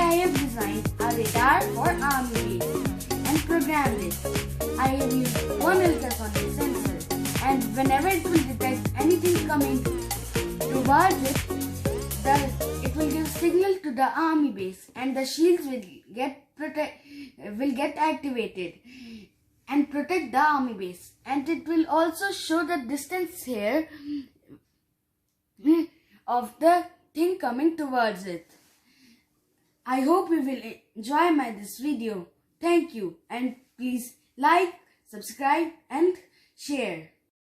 I have designed a radar for army base and programmed it. I have used one ultrasonic sensor, and whenever it will detect anything coming towards it, it will give signal to the army base, and the shields will get activated and protect the army base. And it will also show the distance here of the thing coming towards it. I hope you will enjoy this video. Thank you, and please like, subscribe and share.